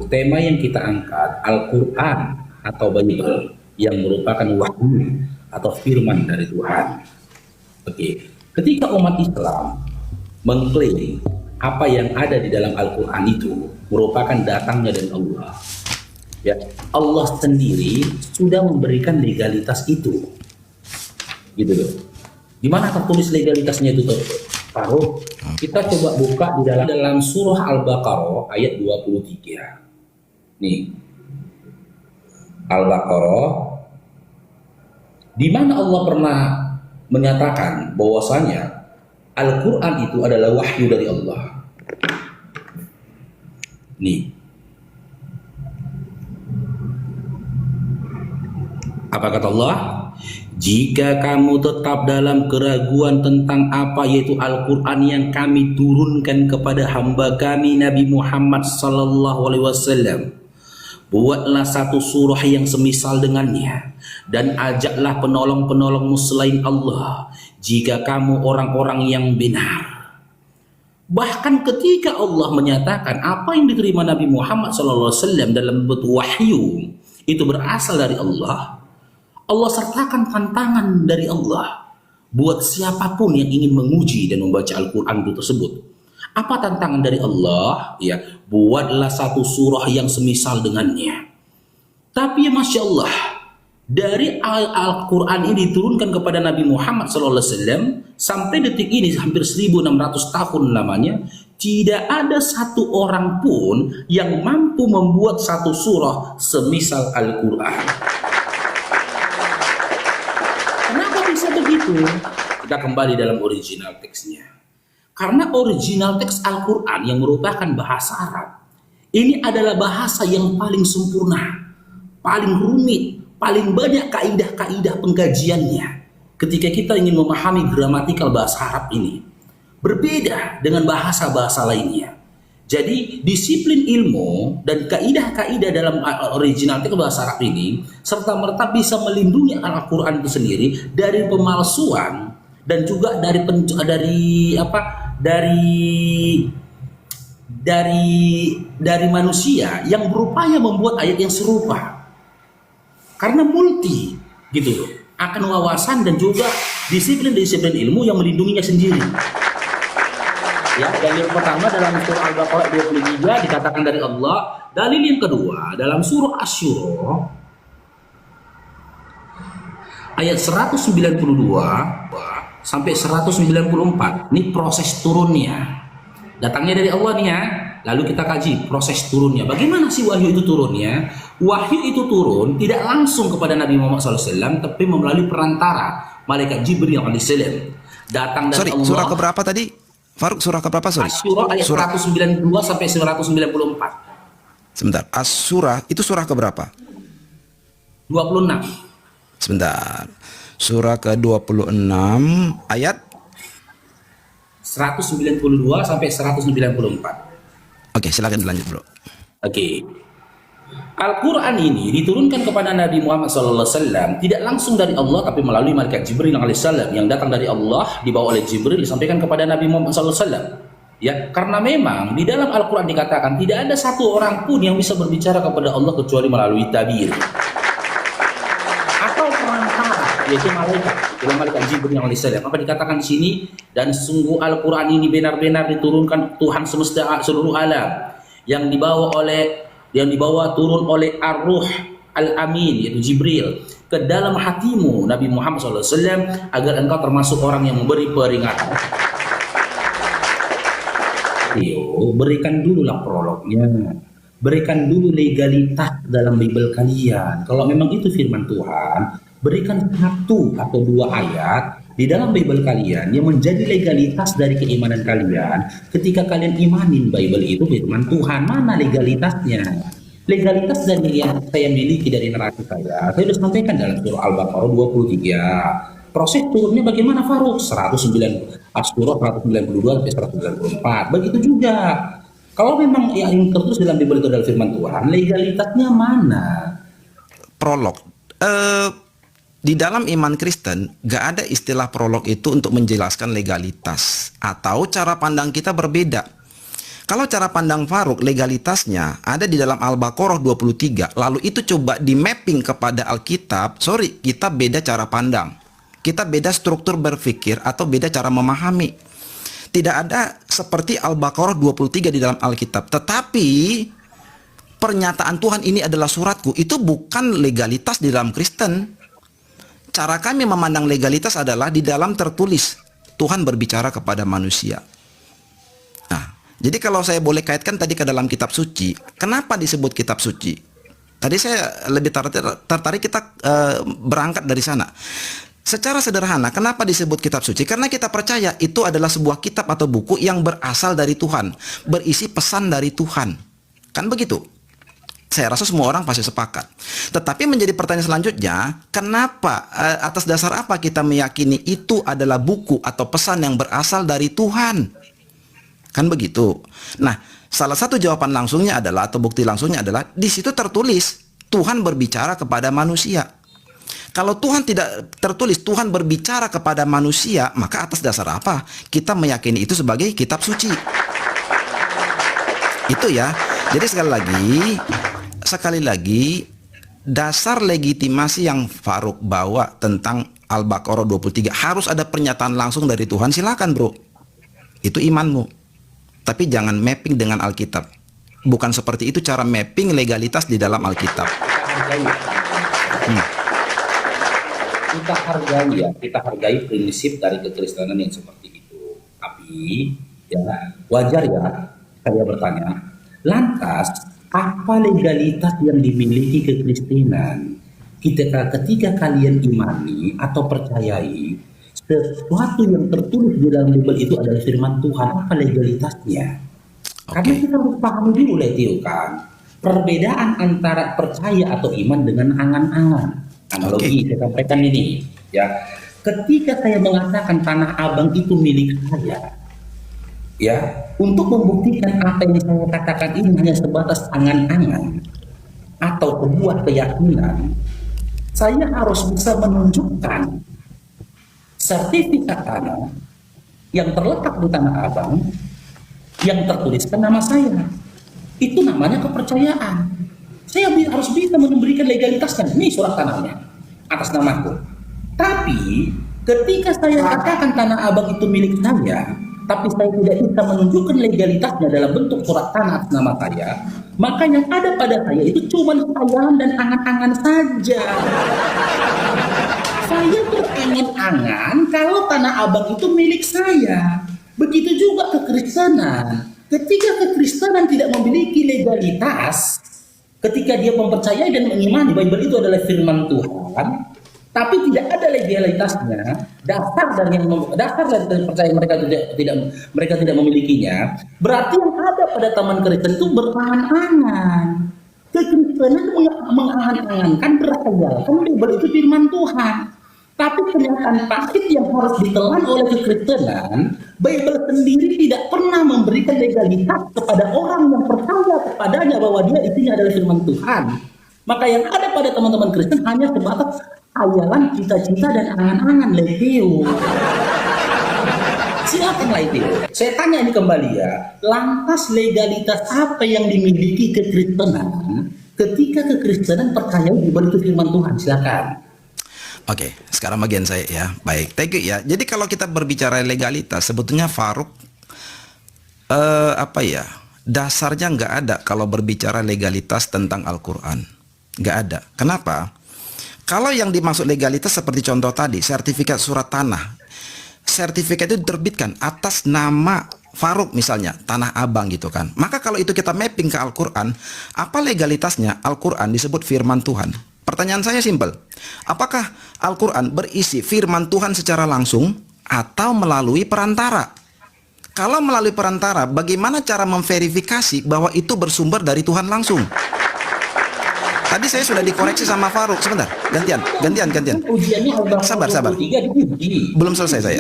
Tema yang kita angkat Al-Quran atau Bible yang merupakan wahyu atau firman dari Tuhan. Oke, ketika umat Islam mengklaim apa yang ada di dalam Al-Quran itu merupakan datangnya dari Allah, ya Allah sendiri sudah memberikan legalitas itu, gitu loh. Di mana tertulis legalitasnya itu, Faruq? Kita coba buka di dalam surah Al-Baqarah ayat 23. Nih, Al-Baqarah, di mana Allah pernah menyatakan bahwasanya Al-Quran itu adalah wahyu dari Allah. Nih, apa kata Allah? Jika kamu tetap dalam keraguan tentang apa yaitu Al-Quran yang kami turunkan kepada hamba kami Nabi Muhammad sallallahu alaihi wasallam, buatlah satu surah yang semisal dengannya dan ajaklah penolong-penolongmu selain Allah jika kamu orang-orang yang benar. Bahkan ketika Allah menyatakan apa yang diterima Nabi Muhammad sallallahu alaihi wasallam dalam bentuk wahyu itu berasal dari Allah, Allah sertakan tantangan dari Allah buat siapapun yang ingin menguji dan membaca Al-Quran itu tersebut. Apa tantangan dari Allah? Ya, buatlah satu surah yang semisal dengannya. Tapi ya Masya Allah, dari Al-Quran ini diturunkan kepada Nabi Muhammad SAW sampai detik ini hampir 1600 tahun lamanya, tidak ada satu orang pun yang mampu membuat satu surah semisal Al-Quran. Kenapa bisa begitu? Kita kembali dalam original teksnya. Karena original teks Al-Quran yang merupakan bahasa Arab, ini adalah bahasa yang paling sempurna, paling rumit, paling banyak kaidah-kaidah pengkajiannya. Ketika kita ingin memahami gramatikal bahasa Arab ini, berbeda dengan bahasa-bahasa lainnya. Jadi disiplin ilmu dan kaidah-kaidah dalam original teks bahasa Arab ini serta merta bisa melindungi Al-Quran itu sendiri dari pemalsuan dan juga dari manusia yang berupaya membuat ayat yang serupa. Karena multi gitu loh, akan wawasan dan juga disiplin ilmu yang melindunginya sendiri. Ya, dalil pertama dalam surah Al-Baqarah 23 dikatakan dari Allah. Dalil yang kedua dalam surah Asy-Syura ayat 192 sampai 194. Ini proses turunnya. Datangnya dari Allah nih ya. Lalu kita kaji proses turunnya. Bagaimana sih wahyu itu turunnya? Wahyu itu turun tidak langsung kepada Nabi Muhammad SAW, tapi melalui perantara malaikat Jibril alaihissalam. Datang dari Allah. Surah keberapa tadi? Faruq, surah keberapa? Asy-Syura ayat 192 sampai 194. Sebentar, As-Surah itu surah keberapa? 26. Sebentar. Surah ke-26 ayat 192 sampai 194. Oke, silakan dilanjut, Bro. Oke. Al-Quran ini diturunkan kepada Nabi Muhammad SAW tidak langsung dari Allah, tapi melalui malaikat Jibril alaihissalam yang datang dari Allah dibawa oleh Jibril disampaikan kepada Nabi Muhammad SAW. Ya, karena memang di dalam Al-Quran dikatakan tidak ada satu orang pun yang bisa berbicara kepada Allah kecuali melalui tabir atau perantara, yaitu malaikat Jibril alaihissalam. Apa dikatakan di sini? Dan sungguh Al-Quran ini benar-benar diturunkan Tuhan semesta seluruh alam yang dibawa turun oleh Ar-Ruh Al-Amin, yaitu Jibril, ke dalam hatimu Nabi Muhammad SAW agar engkau termasuk orang yang memberi peringatan. Berikan dululah prolognya, berikan dulu legalitas dalam Bible kalian. Kalau memang itu firman Tuhan, berikan satu atau dua ayat di dalam Bible kalian yang menjadi legalitas dari keimanan kalian. Ketika kalian imanin Bible itu firman Tuhan, mana legalitasnya? Legalitas dari yang saya miliki dari neraca saya sudah sampaikan dalam surah Al-Baqarah 23. Proses turunnya bagaimana, Faruq? 109 Asy-Syura 192 sampai 194. Begitu juga. Kalau memang yang tertulis dalam Bible itu adalah firman Tuhan, legalitasnya mana? Prolog. Di dalam iman Kristen gak ada istilah prolog itu untuk menjelaskan legalitas, atau cara pandang kita berbeda. Kalau cara pandang Faruk legalitasnya ada di dalam Al-Baqarah 23, lalu itu coba di mapping kepada Alkitab, sorry, kita beda cara pandang. Kita beda struktur berpikir atau beda cara memahami. Tidak ada seperti Al-Baqarah 23 di dalam Alkitab. Tetapi pernyataan Tuhan ini adalah suratku, itu bukan legalitas di dalam Kristen. Cara kami memandang legalitas adalah di dalam tertulis. Tuhan berbicara kepada manusia. Jadi kalau saya boleh kaitkan tadi ke dalam kitab suci, kenapa disebut kitab suci? Tadi saya lebih tertarik kita berangkat dari sana. Secara sederhana, kenapa disebut kitab suci? Karena kita percaya itu adalah sebuah kitab atau buku yang berasal dari Tuhan, berisi pesan dari Tuhan. Kan begitu? Saya rasa semua orang pasti sepakat. Tetapi menjadi pertanyaan selanjutnya, kenapa, atas dasar apa kita meyakini itu adalah buku atau pesan yang berasal dari Tuhan? Kan begitu. Nah, salah satu jawaban langsungnya adalah, atau bukti langsungnya adalah, di situ tertulis Tuhan berbicara kepada manusia. Kalau Tuhan tidak tertulis Tuhan berbicara kepada manusia, maka atas dasar apa kita meyakini itu sebagai kitab suci? Itu ya. Jadi sekali lagi dasar legitimasi yang Faruk bawa tentang Al-Baqarah 23 harus ada pernyataan langsung dari Tuhan. Silakan, bro. Itu imanmu. Tapi jangan mapping dengan Alkitab. Bukan seperti itu cara mapping legalitas di dalam Alkitab. Kita hargai prinsip dari kekristenan yang seperti itu. Tapi ya wajar ya saya bertanya, lantas apa legalitas yang dimiliki kekristenan ketika kalian imani atau percayai sesuatu yang tertulis di dalam Bible itu adalah firman Tuhan? Apa legalitasnya? Karena kita harus pahami dulu, Letio, kan, perbedaan antara percaya atau iman dengan angan-angan. Analogi saya sampaikan ini, ya. Ketika saya mengatakan Tanah Abang itu milik saya, ya, untuk membuktikan apa yang saya katakan ini hanya sebatas angan-angan atau sebuah keyakinan, saya harus bisa menunjukkan sertifikat tanah yang terletak di Tanah Abang yang tertuliskan nama saya. Itu namanya kepercayaan. Saya harus bisa memberikan legalitasnya. Ini surat tanahnya atas namaku. Tapi ketika saya katakan Tanah Abang itu milik saya, tapi saya tidak bisa menunjukkan legalitasnya dalam bentuk surat tanah atas nama saya, maka yang ada pada saya itu cuma khayalan dan angan-angan saja. Saya berangan-angan kalau Tanah Abang itu milik saya. Begitu juga kekristenan. Ketika kekristenan tidak memiliki legalitas, ketika dia mempercayai dan mengimani Bible itu adalah firman Tuhan, tapi tidak ada legalitasnya, dasar dari percaya mereka tidak memilikinya, berarti yang ada pada taman Kristen itu berangan-angan. Kekristenan mengangan-angankan, berkhayalkan Bible itu firman Tuhan. Tapi kenyataan pahit yang harus ditelan oleh kekristenan, Bible sendiri tidak pernah memberikan legalitas kepada orang yang percaya kepadanya bahwa dia isinya adalah firman Tuhan. Maka yang ada pada teman-teman Kristen hanya sebatas khayalan, cita-cita, dan angan-angan. Letio, silakan Letio. Saya tanya ini kembali ya, lantas legalitas apa yang dimiliki kekristenan ketika kekristenan percaya Bible itu firman Tuhan? Silakan. Oke, sekarang bagian saya ya. Baik, thank you ya. Jadi kalau kita berbicara legalitas, sebetulnya Faruk dasarnya nggak ada kalau berbicara legalitas tentang Al-Quran. Nggak ada. Kenapa? Kalau yang dimaksud legalitas seperti contoh tadi, sertifikat surat tanah. Sertifikat itu diterbitkan atas nama Faruk misalnya, Tanah Abang gitu kan. Maka kalau itu kita mapping ke Al-Quran, apa legalitasnya? Al-Quran disebut firman Tuhan. Pertanyaan saya simpel, apakah Al-Quran berisi firman Tuhan secara langsung atau melalui perantara? Kalau melalui perantara, bagaimana cara memverifikasi bahwa itu bersumber dari Tuhan langsung? Tadi saya sudah dikoreksi sama Faruk. Sebentar, gantian. Sabar. Belum selesai saya.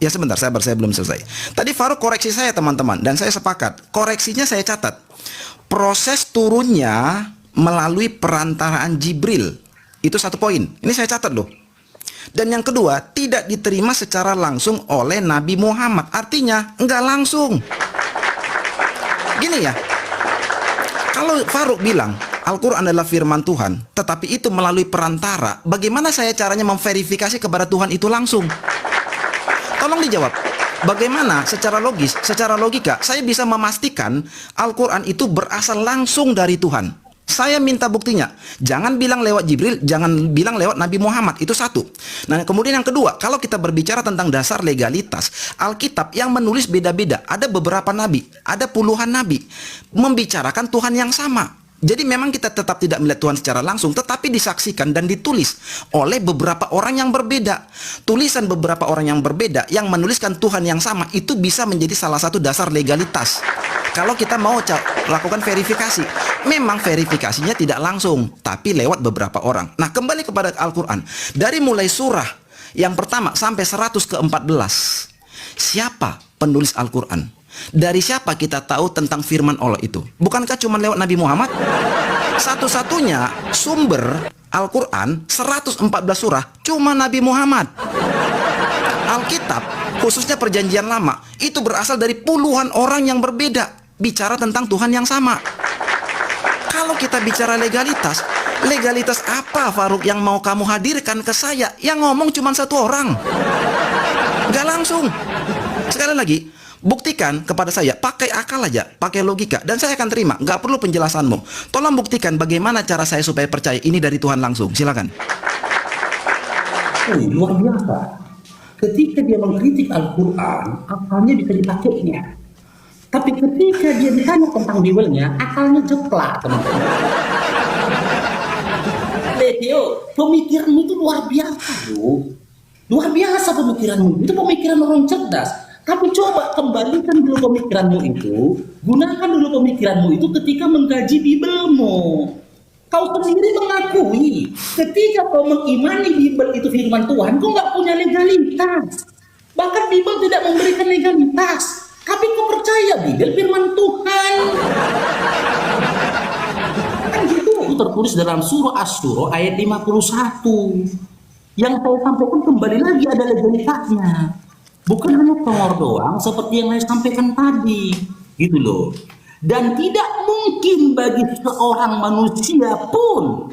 Ya sebentar, sabar, saya belum selesai. Tadi Faruk koreksi saya teman-teman, dan saya sepakat. Koreksinya saya catat. Proses turunnya melalui perantaraan Jibril. Itu satu poin. Ini saya catat loh. Dan yang kedua, tidak diterima secara langsung oleh Nabi Muhammad. Artinya, enggak langsung. Gini ya, kalau Farouk bilang Al-Quran adalah firman Tuhan, tetapi itu melalui perantara, bagaimana saya caranya memverifikasi kepada Tuhan itu langsung? Tolong dijawab. Bagaimana secara logis, secara logika, saya bisa memastikan Al-Quran itu berasal langsung dari Tuhan? Saya minta buktinya. Jangan bilang lewat Jibril, jangan bilang lewat Nabi Muhammad. Itu satu. Nah, kemudian yang kedua, kalau kita berbicara tentang dasar legalitas, Alkitab yang menulis beda-beda. Ada beberapa nabi, ada puluhan nabi membicarakan Tuhan yang sama. Jadi memang kita tetap tidak melihat Tuhan secara langsung, tetapi disaksikan dan ditulis oleh beberapa orang yang berbeda. Tulisan beberapa orang yang berbeda yang menuliskan Tuhan yang sama itu bisa menjadi salah satu dasar legalitas. Kalau kita mau lakukan verifikasi, memang verifikasinya tidak langsung, tapi lewat beberapa orang. Nah, kembali kepada Al-Quran. Dari mulai surah yang pertama sampai 100 ke 14, siapa penulis Al-Quran? Dari siapa kita tahu tentang firman Allah itu? Bukankah cuma lewat Nabi Muhammad? Satu-satunya sumber Al-Quran 114 surah cuma Nabi Muhammad. Alkitab, khususnya perjanjian lama, itu berasal dari puluhan orang yang berbeda, bicara tentang Tuhan yang sama. Kalau kita bicara legalitas, legalitas apa Farouk yang mau kamu hadirkan ke saya? Yang ngomong cuma satu orang, nggak langsung. Sekali lagi, buktikan kepada saya, pakai akal aja, pakai logika, dan saya akan terima. Nggak perlu penjelasanmu. Tolong buktikan bagaimana cara saya supaya percaya ini dari Tuhan langsung. Silakan. Luar biasa. Ketika dia mengkritik Al-Quran, akalnya bisa dipakainya. Tapi ketika dia ditanya tentang Bible-nya, akalnya jeplak, teman-teman. Leo, pemikiranmu itu luar biasa, bro. Luar biasa pemikiranmu. Itu pemikiran orang cerdas. Tapi coba kembalikan dulu pemikiranmu itu, gunakan dulu pemikiranmu itu ketika mengkaji Bible-mu. Kau sendiri mengakui, ketika kau mengimani Bible itu firman Tuhan, kau nggak punya legalitas. Bahkan Bible tidak memberikan legalitas. Tapi kau percaya Bible firman Tuhan. Kan gitu, itu tertulis dalam surah Asy-Syura ayat 51. Yang saya sampaikan kembali lagi ada legalitasnya. Bukan hanya tongor doang seperti yang saya sampaikan tadi, gitu loh. Dan tidak mungkin bagi seorang manusia pun,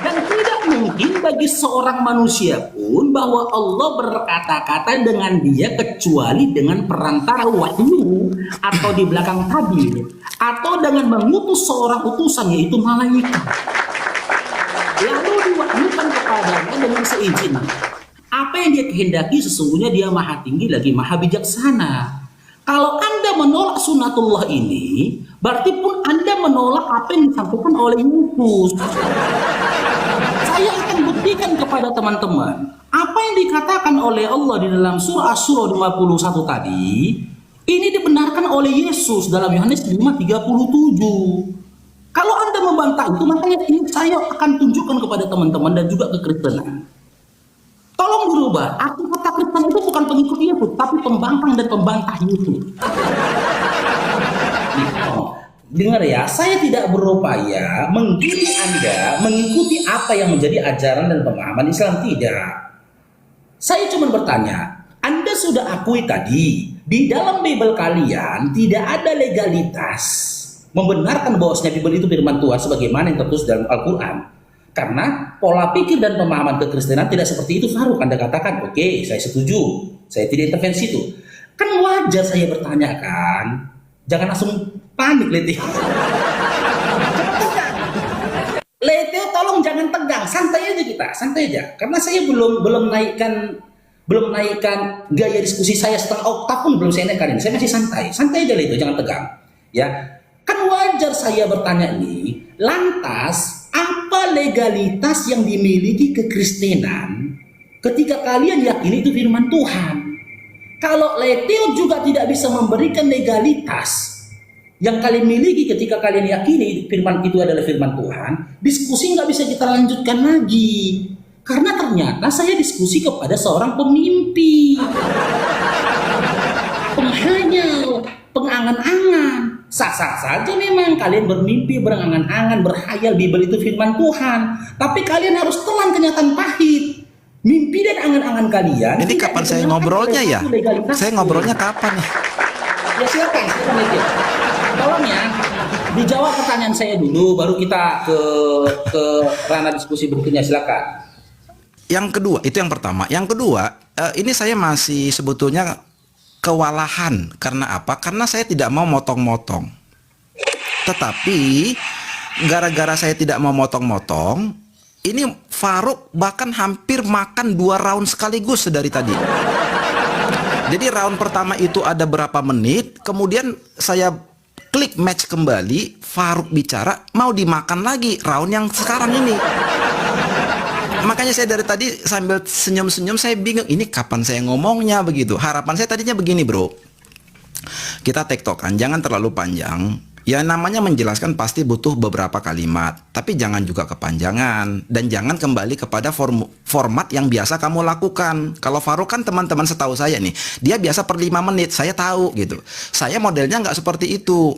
dan tidak mungkin bagi seorang manusia pun bahwa Allah berkata-kata dengan dia kecuali dengan perantara wahyu atau di belakang tabir atau dengan mengutus seorang utusan yaitu malaikat. Lalu diwahyukan kepadanya dengan seizin. Apa yang dia kehendaki sesungguhnya dia maha tinggi lagi maha bijaksana. Kalau Anda menolak sunatullah ini, berarti pun Anda menolak apa yang disampaikan oleh Yesus. Saya akan buktikan kepada teman-teman, apa yang dikatakan oleh Allah di dalam surah Asy-Syura 51 tadi, ini dibenarkan oleh Yesus dalam Yohanes 5:37. Kalau Anda membantah itu, makanya ini saya akan tunjukkan kepada teman-teman dan juga ke Kristenan. Tolong berubah. Aku kata Kristen itu bukan pengikut Yesus, tapi pembangkang dan pembantah Yesus. Dengar ya, saya tidak berupaya menggiring Anda mengikuti apa yang menjadi ajaran dan pemahaman Islam, tidak. Saya cuma bertanya, Anda sudah akui tadi, di dalam Bible kalian tidak ada legalitas membenarkan bahwasanya Bible itu firman Tuhan sebagaimana yang tertulis dalam Al-Quran. Karena pola pikir dan pemahaman kekristenan tidak seperti itu, Farouk. Anda katakan, oke, saya setuju, saya tidak intervensi itu. Kan wajar saya bertanya kan. Jangan langsung panik, Letio. Letio, tolong jangan tegang, santai aja kita, santai aja. Karena saya belum naikkan gaya diskusi saya setengah oktav pun belum saya naikkan ini. Saya masih santai aja Letio, jangan tegang. Ya, kan wajar saya bertanya ini. Lantas, apa legalitas yang dimiliki kekristenan ketika kalian yakini itu firman Tuhan? Kalau Letio juga tidak bisa memberikan legalitas yang kalian miliki ketika kalian yakini firman itu adalah firman Tuhan, diskusi nggak bisa kita lanjutkan lagi. Karena ternyata saya diskusi kepada seorang pemimpi, penghayal, pengangan-angan. Sah-sah saja memang kalian bermimpi, berangan-angan, berhayal Bible itu firman Tuhan. Tapi kalian harus telan kenyataan pahit. Mimpi dan angan-angan kalian. Ini kapan saya ngobrolnya ya? Saya ngobrolnya kapan nih? Ya silakan itu. Tolong ya, dijawab pertanyaan saya dulu, baru kita ke ranah diskusi berikutnya. Silakan. Yang kedua, itu yang pertama. Yang kedua, ini saya masih sebetulnya kewalahan. Karena apa? Karena saya tidak mau motong-motong. Tetapi gara-gara saya tidak mau motong-motong, ini Farouk bahkan hampir makan 2 round sekaligus dari tadi. Jadi round pertama itu ada berapa menit, kemudian saya klik match kembali, Farouk bicara, mau dimakan lagi round yang sekarang ini. Makanya saya dari tadi sambil senyum-senyum, saya bingung ini kapan saya ngomongnya begitu. Harapan saya tadinya begini, bro. Kita tektokan, jangan terlalu panjang. Ya namanya menjelaskan pasti butuh beberapa kalimat, tapi jangan juga kepanjangan dan jangan kembali kepada format yang biasa kamu lakukan. Kalau Farouk kan teman-teman setahu saya nih, dia biasa per 5 menit, saya tahu gitu. Saya modelnya nggak seperti itu.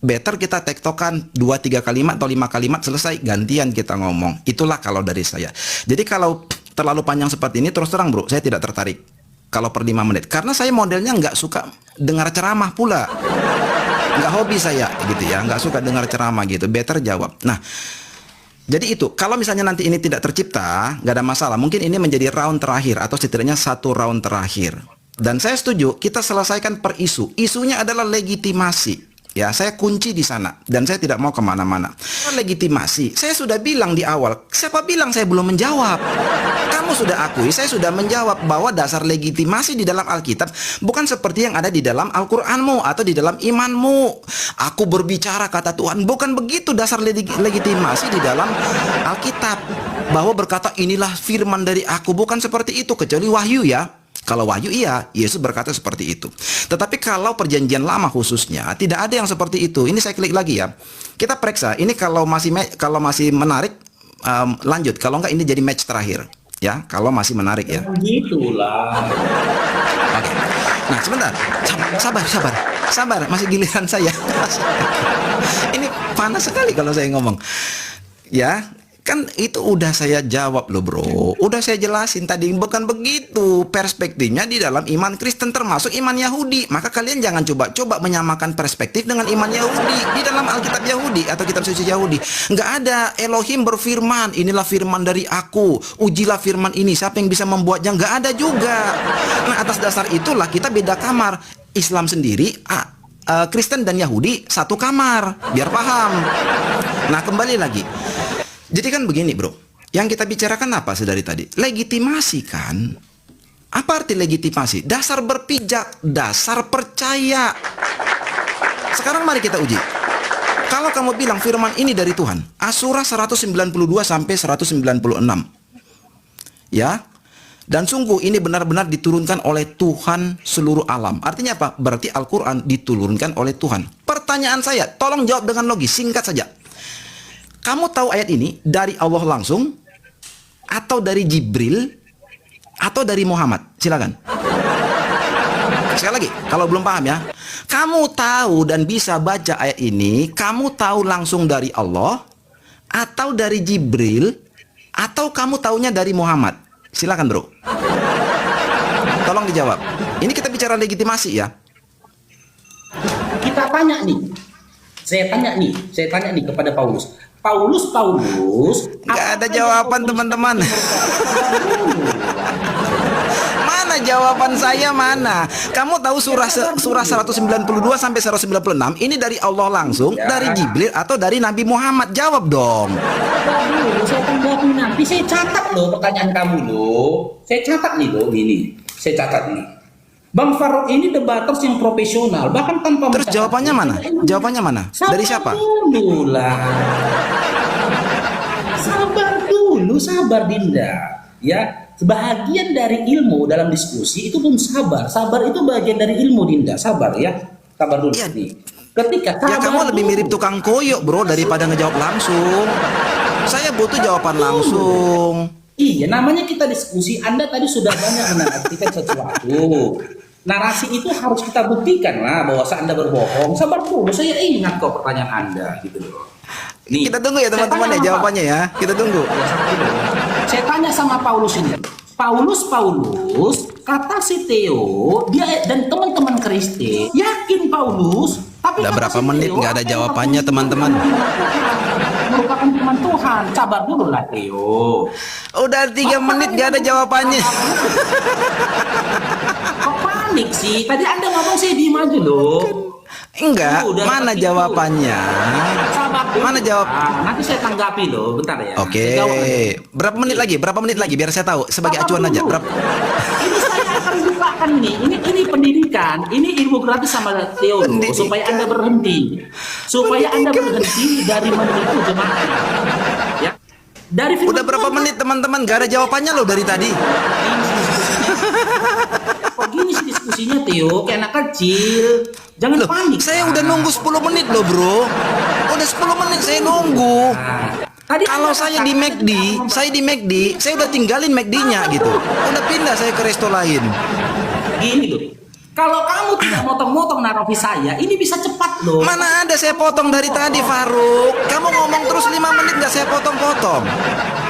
Better kita tektokan 2-3 kalimat atau 5 kalimat selesai, gantian kita ngomong. Itulah kalau dari saya. Jadi kalau terlalu panjang seperti ini, terus terang bro, saya tidak tertarik kalau per 5 menit. Karena saya modelnya nggak suka dengar ceramah pula. Nggak hobi saya gitu ya, nggak suka dengar ceramah gitu, better jawab. Nah, jadi itu, kalau misalnya nanti ini tidak tercipta, nggak ada masalah, mungkin ini menjadi round terakhir atau setidaknya 1 round terakhir. Dan saya setuju, kita selesaikan per isu. Isunya adalah legitimasi. Ya, saya kunci di sana dan saya tidak mau kemana-mana. Legitimasi, saya sudah bilang di awal. Siapa bilang saya belum menjawab? Kamu sudah akui, saya sudah menjawab bahwa dasar legitimasi di dalam Alkitab bukan seperti yang ada di dalam Al-Quranmu atau di dalam imanmu. Aku berbicara kata Tuhan, bukan begitu dasar legitimasi di dalam Alkitab. Bahwa berkata inilah firman dari aku, bukan seperti itu kecuali Wahyu ya. Kalau Wahyu iya, Yesus berkata seperti itu. Tetapi kalau perjanjian lama khususnya tidak ada yang seperti itu. Ini saya klik lagi ya. Kita periksa. Ini kalau masih menarik, lanjut. Kalau enggak ini jadi match terakhir. Ya, kalau masih menarik ya. Gitulah. Oke. Nah sebentar. Sabar. Masih giliran saya. Ini panas sekali kalau saya ngomong. Ya. Kan itu udah saya jawab loh bro, udah saya jelasin tadi, bukan begitu perspektifnya di dalam iman Kristen termasuk iman Yahudi. Maka kalian jangan coba-coba menyamakan perspektif dengan iman Yahudi. Di dalam Alkitab Yahudi atau kitab suci Yahudi nggak ada Elohim berfirman, inilah firman dari aku, ujilah firman ini, siapa yang bisa membuatnya, nggak ada juga. Nah atas dasar itulah kita beda kamar. Islam sendiri Kristen dan Yahudi satu kamar, biar paham. Nah kembali lagi. Jadi kan begini bro, yang kita bicarakan apa sedari tadi? Legitimasi kan? Apa arti legitimasi? Dasar berpijak, dasar percaya. Sekarang mari kita uji. Kalau kamu bilang firman ini dari Tuhan, Asura 192 sampai 196. Ya. Dan sungguh ini benar-benar diturunkan oleh Tuhan seluruh alam. Artinya apa? Berarti Al-Quran diturunkan oleh Tuhan. Pertanyaan saya, tolong jawab dengan logis, singkat saja. Kamu tahu ayat ini dari Allah langsung atau dari Jibril atau dari Muhammad? Silakan. Sekali lagi, kalau belum paham ya. Kamu tahu dan bisa baca ayat ini, kamu tahu langsung dari Allah atau dari Jibril atau kamu taunya dari Muhammad? Silakan, bro. Tolong dijawab. Ini kita bicara legitimasi ya. Kita tanya nih. Saya tanya nih kepada Paulus. Paulus, nggak ada jawaban teman-teman. Mana jawaban saya mana? Kamu tahu surah 192 sampai 196 ini dari Allah langsung, dari Jibril atau dari Nabi Muhammad? Jawab dong. Saya akan jawab nanti. Saya catat loh pertanyaan kamu loh. Saya catat nih loh ini. Saya catat nih. Bang Farouk ini debaters yang profesional, bahkan tanpa. Terus jawabannya mana? Jawabannya mana? Dari siapa? Dulu lah. Sabar Dinda. Ya, sebahagian dari ilmu dalam diskusi itu pun sabar. Sabar itu bagian dari ilmu Dinda. Sabar ya. Sabar dulu nih. Ketika ya kamu lebih mirip tukang koyok bro daripada ngejawab langsung. Saya butuh jawaban langsung. Iya, namanya kita diskusi. Anda tadi sudah banyak menarasikan sesuatu. Narasi itu harus kita buktikan lah bahwa Anda berbohong. Sabar dulu, saya ingat kok pertanyaan Anda gitu loh. Nih, kita tunggu ya teman-teman ya jawabannya ya. Kita tunggu. Saya tanya sama Paulus ini. Paulus, kata si Theo, dia dan teman-teman Kristen yakin Paulus, tapi Udah kata berapa si menit Theo, nggak ada apa yang jawabannya, Paulus teman-teman? merupakan firman Tuhan. Sabar dulu lah Theo. Udah 3 menit nggak ada jawabannya. Kok panik sih? Tadi Anda ngomong saya diem aja loh. Enggak, Udah mana seperti itu. jawabannya? Sabar dulu. Mana jawab? Nanti saya tanggapi loh, bentar ya. Oke, Saya jawab aja. berapa menit lagi? Berapa menit lagi biar saya tahu sebagai Sabar acuan aja. dulu. Berapa? Ini saya akan bukakan nih. Ini pendidikan, ini ilmu gratis sama Theo loh, Pendidikan. supaya Anda berhenti. Supaya Anda berhenti dari menipu jemaah. Ya. Dari firman Udah berapa Tuhan, menit teman-teman? Gak ada jawabannya loh dari tadi. Kok gini sih diskusinya Theo? Kayak anak kecil. Jangan Loh, panik. saya udah nunggu 10 menit loh bro. Udah 10 menit saya nunggu. Tadi Kalau Anda saya di katakan McD, saya udah tinggalin McD-nya gitu. Udah pindah saya ke resto lain. gini loh. Kalau kamu tidak motong-motong narofi saya, ini bisa cepat loh. Mana ada saya potong dari tadi, Faruk. Kamu ngomong terus 5 menit nggak saya potong-potong.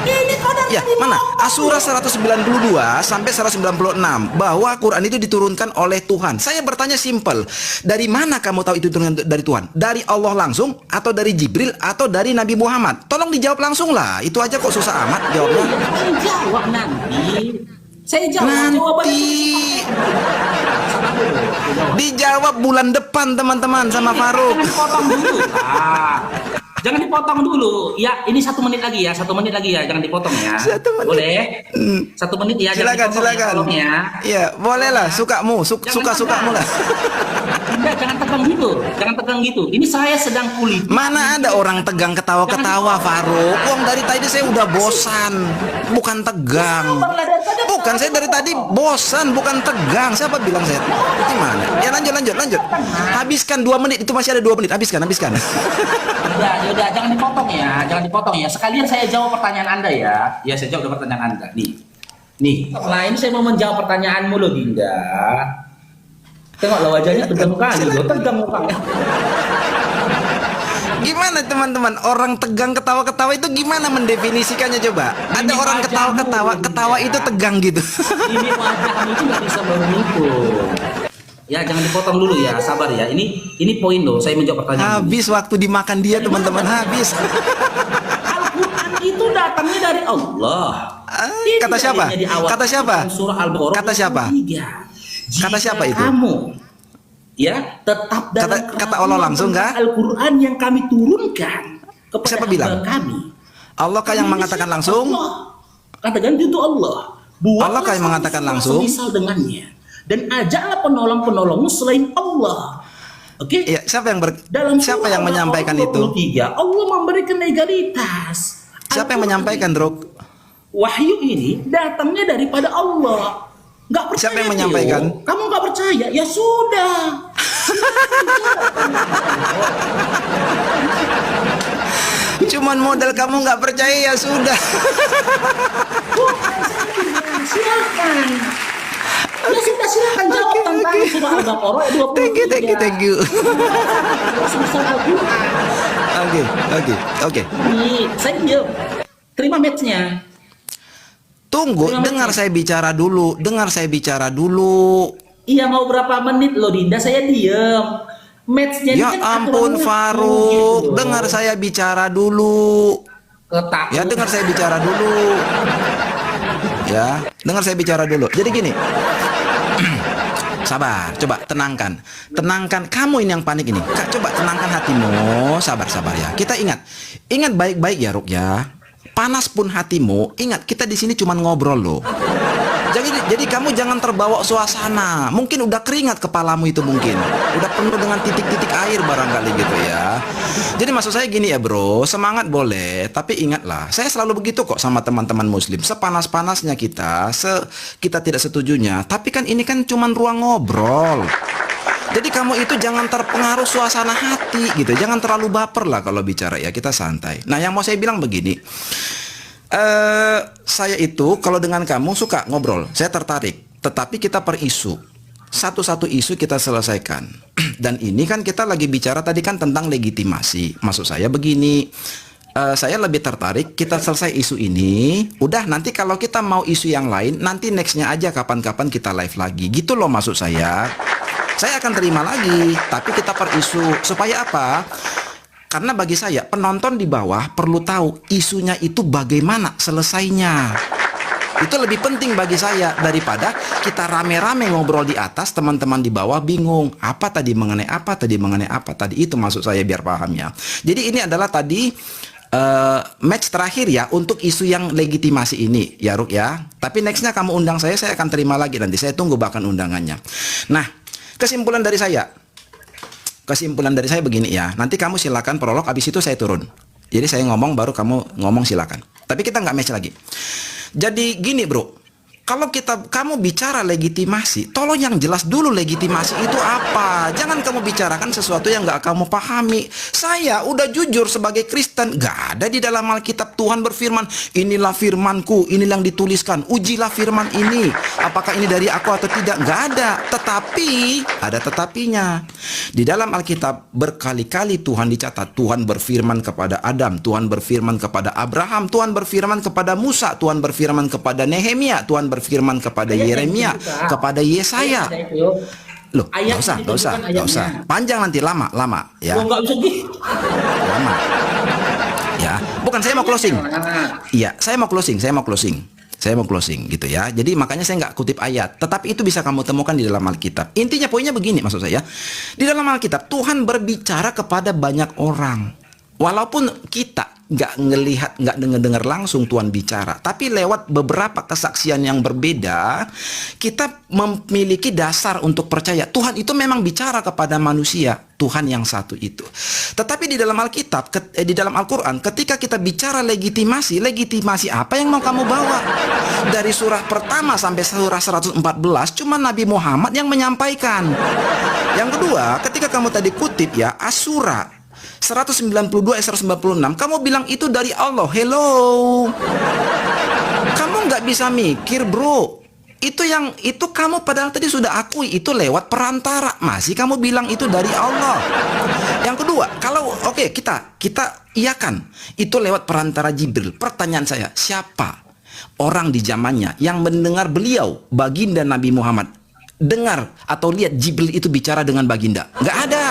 Ini kau dari Ya, tadi mana? motong. Asura 192 sampai 196 bahwa Quran itu diturunkan oleh Tuhan. Saya bertanya simpel. Dari mana kamu tahu itu diturunkan dari Tuhan? Dari Allah langsung atau dari Jibril atau dari Nabi Muhammad? Tolong dijawab langsung lah. Itu aja kok susah amat jawabnya. Saya jawab nanti. Saya jawab Nanti dijawab bulan depan teman-teman sama Faruk. Jangan dipotong dulu. Jangan dipotong dulu. Ya, ini 1 menit lagi ya. 1 menit lagi ya. Jangan dipotong ya. 1 menit. Boleh? 1 menit ya. Jangan Silakan, dipotong ya, silakan. tolong ya. Iya, boleh lah. Sukamu, suka-sukamu lah. Tidak, jangan tegang gitu. Jangan tegang gitu. Ini saya sedang kulit. Mana ada orang tegang ketawa-ketawa, Faruk? Wong dari tadi saya udah bosan, bukan tegang. Bukan, saya dari tadi bosan, bukan tegang. Siapa bilang saya? Gimana? Ya lanjut. Habiskan 2 menit, itu masih ada 2 menit. Habiskan. Udah, jangan dipotong ya. Sekalian saya jawab pertanyaan Anda ya. Ya, saya jawab pertanyaan Anda. Nih. Nah, ini saya mau menjawab pertanyaanmu loh, Dinda. Tengoklah wajahnya tegang kali loh, tegang mukanya. Gimana teman-teman? Orang tegang ketawa-ketawa itu gimana mendefinisikannya coba? Ada Ini orang wajahmu, ketawa itu tegang gitu. Ini wajahmu itu nggak bisa menipu. Ya, jangan dipotong dulu ya, sabar ya. Ini poin loh, saya menjawab pertanyaan. Habis waktu dimakan dia teman-teman, habis. Al-Quran itu datangnya dari Allah. Ini Kata siapa? dalilnya di awal Kata siapa? Surah Al-Baqarah. Kata siapa? 23. Kata siapa itu? Kamu ya tetap dalam Kata Allah langsung kah? Al-Quran yang kami turunkan kepada Siapa hamba bilang? kami. Allah kah yang Ini mengatakan siapa? langsung? Allah. Katakan itu Allah. Buatlah Allah kah yang satu mengatakan surah langsung? semisal dengannya dan ajaklah penolong-penolongmu selain Allah. Oke? Iya, siapa Dalam siapa surah yang menyampaikan Al-Baqarah itu? 23, Allah memberikan legalitas. Siapa yang menyampaikan, Druk? Wahyu ini datangnya daripada Allah. Nggak percaya, Siapa yang Tio? menyampaikan? Kamu nggak percaya? Ya sudah. Cuman modal kamu nggak percaya ya sudah. Silakan. Ya sudah, silakan jawab tentang surah Al-Baqarah 23. Thank you. Semisal Al-Quran. Oke. Nih, saya diam. Terima matchnya. Tunggu, dengar saya bicara dulu. Iya, mau berapa menit loh Dinda, saya diem. Matchnya ini Ya kan ampun aturannya Faruk, gitu. dengar saya bicara dulu. Ketak. Ya dengar saya bicara dulu. Ya, dengar saya bicara dulu. Jadi gini. Sabar, coba tenangkan. Kamu ini yang panik ini. Kak, coba tenangkan hatimu. Sabar ya. Kita ingat baik-baik ya, Ruk ya. Panas pun hatimu, ingat kita di sini cuma ngobrol loh. Jadi kamu jangan terbawa suasana. Mungkin udah keringat kepalamu itu mungkin. Udah penuh dengan titik-titik air barangkali gitu ya. Jadi maksud saya gini ya bro, semangat boleh, tapi ingatlah, saya selalu begitu kok sama teman-teman muslim. Sepanas-panasnya kita tidak setujunya, tapi kan ini kan cuma ruang ngobrol. Jadi kamu itu jangan terpengaruh suasana hati gitu. Jangan terlalu baper lah kalau bicara ya, kita santai. Nah yang mau saya bilang begini. Saya itu kalau dengan kamu suka ngobrol, saya tertarik. Tetapi kita per isu, satu-satu isu kita selesaikan. Dan ini kan kita lagi bicara tadi kan tentang legitimasi. Maksud saya begini, saya lebih tertarik kita selesai isu ini. Udah, nanti kalau kita mau isu yang lain, nanti nextnya aja kapan-kapan kita live lagi. Gitu loh maksud saya. Saya akan terima lagi, tapi kita per isu. Supaya apa? Karena bagi saya, penonton di bawah perlu tahu isunya itu bagaimana selesainya. Itu lebih penting bagi saya daripada kita rame-rame ngobrol di atas, teman-teman di bawah bingung. Apa tadi mengenai apa, tadi mengenai apa, tadi itu maksud saya biar paham ya. Jadi ini adalah tadi match terakhir ya untuk isu yang legitimasi ini ya Ruk ya. Tapi nextnya kamu undang saya akan terima lagi nanti. Saya tunggu bahkan undangannya. Nah, kesimpulan dari saya begini ya. Nanti kamu silakan prolog, habis itu saya turun. Jadi saya ngomong baru kamu ngomong silakan. Tapi kita nggak match lagi. Jadi gini bro, kalau kamu bicara legitimasi, tolong yang jelas dulu legitimasi itu apa. Jangan kamu bicarakan sesuatu yang nggak kamu pahami. Saya udah jujur sebagai Kristen, nggak ada di dalam Alkitab Tuhan berfirman, inilah firmanku, inilah yang dituliskan, ujilah firman ini, apakah ini dari aku atau tidak, nggak ada. Tetapi, ada tetapinya. Di dalam Alkitab berkali-kali Tuhan dicatat, Tuhan berfirman kepada Adam, Tuhan berfirman kepada Abraham, Tuhan berfirman kepada Musa, Tuhan berfirman kepada Nehemia, Tuhan berfirman kepada Yeremia, kepada Yesaya. Loh, nggak usah. Panjang nanti, lama ya. Nggak usah gitu. Lama. Ya, bukan saya mau closing. Iya, saya mau closing gitu ya. Jadi makanya saya nggak kutip ayat, tetapi itu bisa kamu temukan di dalam Alkitab. Intinya poinnya begini maksud saya. Di dalam Alkitab Tuhan berbicara kepada banyak orang. Walaupun kita nggak ngelihat, nggak dengar langsung Tuhan bicara, tapi lewat beberapa kesaksian yang berbeda, kita memiliki dasar untuk percaya Tuhan itu memang bicara kepada manusia, Tuhan yang satu itu. Tetapi di dalam Alkitab, di dalam Al-Quran, ketika kita bicara legitimasi apa yang mau kamu bawa? Dari surah pertama sampai surah 114, cuma Nabi Muhammad yang menyampaikan. Yang kedua, ketika kamu tadi kutip ya, As-Surah 192 ayat 196, kamu bilang itu dari Allah. Hello, kamu nggak bisa mikir bro. Itu kamu padahal tadi sudah akui itu lewat perantara, masih kamu bilang itu dari Allah. Yang kedua, kalau oke, kita iakan itu lewat perantara Jibril. Pertanyaan saya, siapa orang di zamannya yang mendengar beliau, baginda Nabi Muhammad, dengar atau lihat Jibril itu bicara dengan baginda? Nggak ada.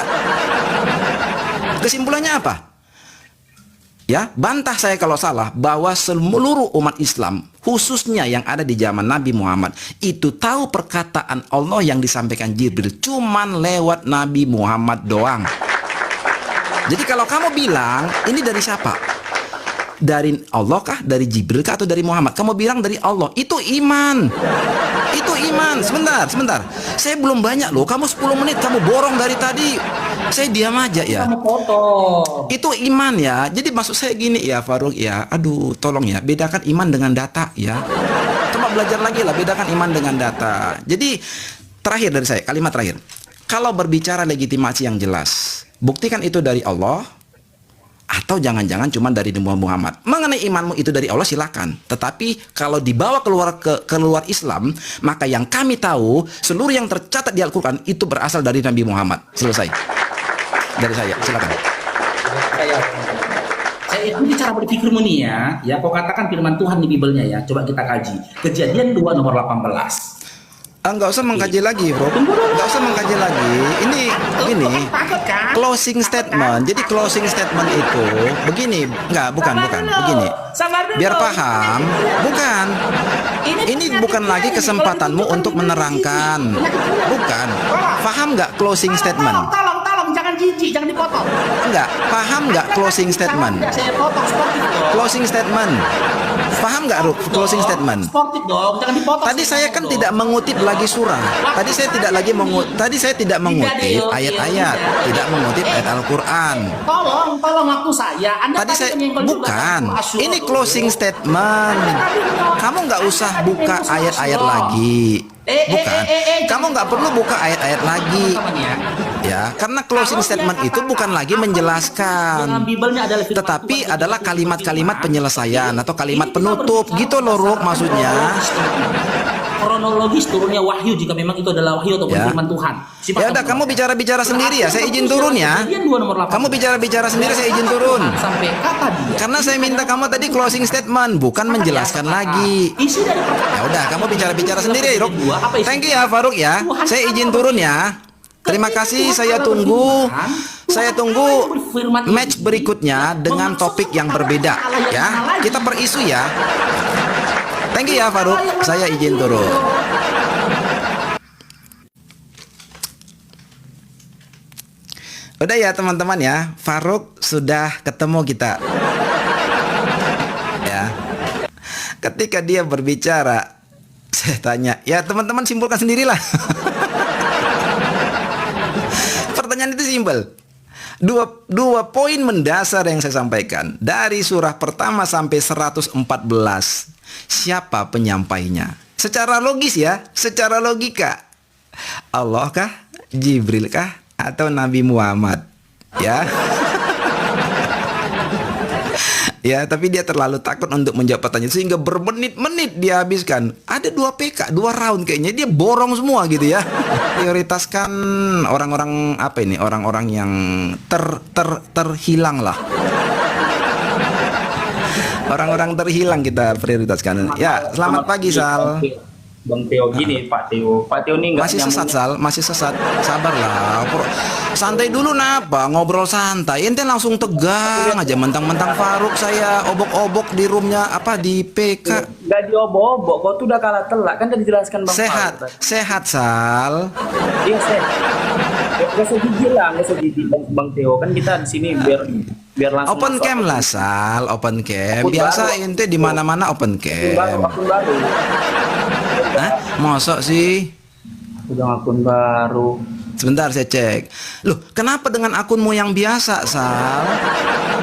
Kesimpulannya apa? Ya, bantah saya kalau salah bahwa seluruh umat Islam, khususnya yang ada di zaman Nabi Muhammad, itu tahu perkataan Allah yang disampaikan Jibril cuman lewat Nabi Muhammad doang. Jadi kalau kamu bilang ini dari siapa? Dari Allah kah? Dari Jibril kah? Atau dari Muhammad? Kamu bilang dari Allah. Itu iman. Itu iman. Sebentar. Saya belum banyak loh. Kamu 10 menit kamu borong dari tadi. Saya diam aja ya. Kamu potong. Itu iman ya. Jadi maksud saya gini ya Faruk ya. Aduh, tolong ya, bedakan iman dengan data ya. Coba belajar lagi lah, bedakan iman dengan data. Jadi terakhir dari saya, kalimat terakhir. Kalau berbicara legitimasi yang jelas, buktikan itu dari Allah, atau jangan-jangan cuma dari Nabi Muhammad. Mengenai imanmu itu dari Allah silakan. Tetapi kalau dibawa keluar Islam, maka yang kami tahu seluruh yang tercatat di Al-Quran itu berasal dari Nabi Muhammad. Selesai. Dari saya, silakan. Saya ikuti cara berpikirmu nih ya. Kau katakan firman Tuhan di Bibelnya ya. Coba kita kaji. Kejadian 2 nomor 18. Nggak usah mengkaji lagi bro, nggak usah mengkaji lagi. Ini closing statement. Jadi closing statement itu begini, bukan begini. Biar paham, bukan. Ini bukan lagi kesempatanmu untuk menerangkan, bukan. Paham nggak closing statement? Tolong, jangan jijik, jangan dipotong. Enggak, paham nggak closing statement? Saya potong sportif dong. Closing statement. Paham nggak Ruk? Closing statement. Sportif dong, jangan dipotong. Tadi saya kan tidak mengutip lagi surah. Tadi saya tidak mengutip ayat-ayat, tidak mengutip ayat Al-Qur'an. Tolong waktu saya. Tadi saya bukan. Ini closing statement. Kamu nggak usah buka ayat-ayat lagi. Bukan. Kamu nggak perlu buka ayat-ayat lagi. Ya, karena closing statement itu bukan lagi menjelaskan, tetapi adalah kalimat-kalimat penyelesaian atau kalimat penutup gitu loh Ruk maksudnya. kronologis turunnya wahyu jika memang itu adalah wahyu ataupun Ya. firman Tuhan. Sifat Ya udah, Allah. kamu bicara-bicara sendiri ya. Saya izin turun ya. Kejadian 2 nomor 8. Kamu bicara-bicara sendiri, saya izin turun. Sampai kata dia. Karena saya minta kamu tadi closing statement, bukan menjelaskan lagi. Isi dari perkataan. Ya udah, kamu bicara-bicara sendiri, Ruk. Apa isi? Thank you ya, Faruk ya. Saya izin turun ya. Terima kasih, saya tunggu match berikutnya dengan topik yang berbeda ya. Kita per isu ya. Thank you ya, Faruk. Saya izin turun. Udah ya teman-teman ya, Faruk sudah ketemu kita. Ya. Ketika dia berbicara, saya tanya, ya teman-teman simpulkan sendirilah. Pertanyaan itu simpel. Dua poin mendasar yang saya sampaikan dari surah pertama sampai 114. Siapa penyampainya? Secara logis ya, secara logika. Allah kah? Jibril kah? Atau Nabi Muhammad? Ya. Ya, tapi dia terlalu takut untuk menjawab pertanyaan sehingga bermenit-menit dia habiskan. Ada 2 PK, 2 round kayaknya dia borong semua gitu ya. Prioritaskan orang-orang apa ini? Orang-orang yang terhilang lah. Orang-orang terhilang kita prioritaskan. Ya, selamat pagi Sal. Bang Teo gini, Pak Teo ini nggak Masih sesat nyambung. Sal, masih sesat. Sabarlah. Santai dulu napa? Ngobrol santai. Ente langsung tegang aja mentang-mentang Faruk saya obok-obok di roomnya apa di PK. Nggak diobok-obok, kau tuh udah kalah telak kan, udah dijelaskan Bang Sehat, Faruk tadi. sehat Sal. Iya sehat. Nggak usah gigil lah, nggak usah gigil Bang Teo, kan kita di sini biar langsung Open masuk. cam lah Sal, open cam. Akun Biasa baru. ente di mana-mana open cam. Akun baru. Hah? Mosok sih? Udah akun baru. Sebentar saya cek. Loh, kenapa dengan akunmu yang biasa Sal?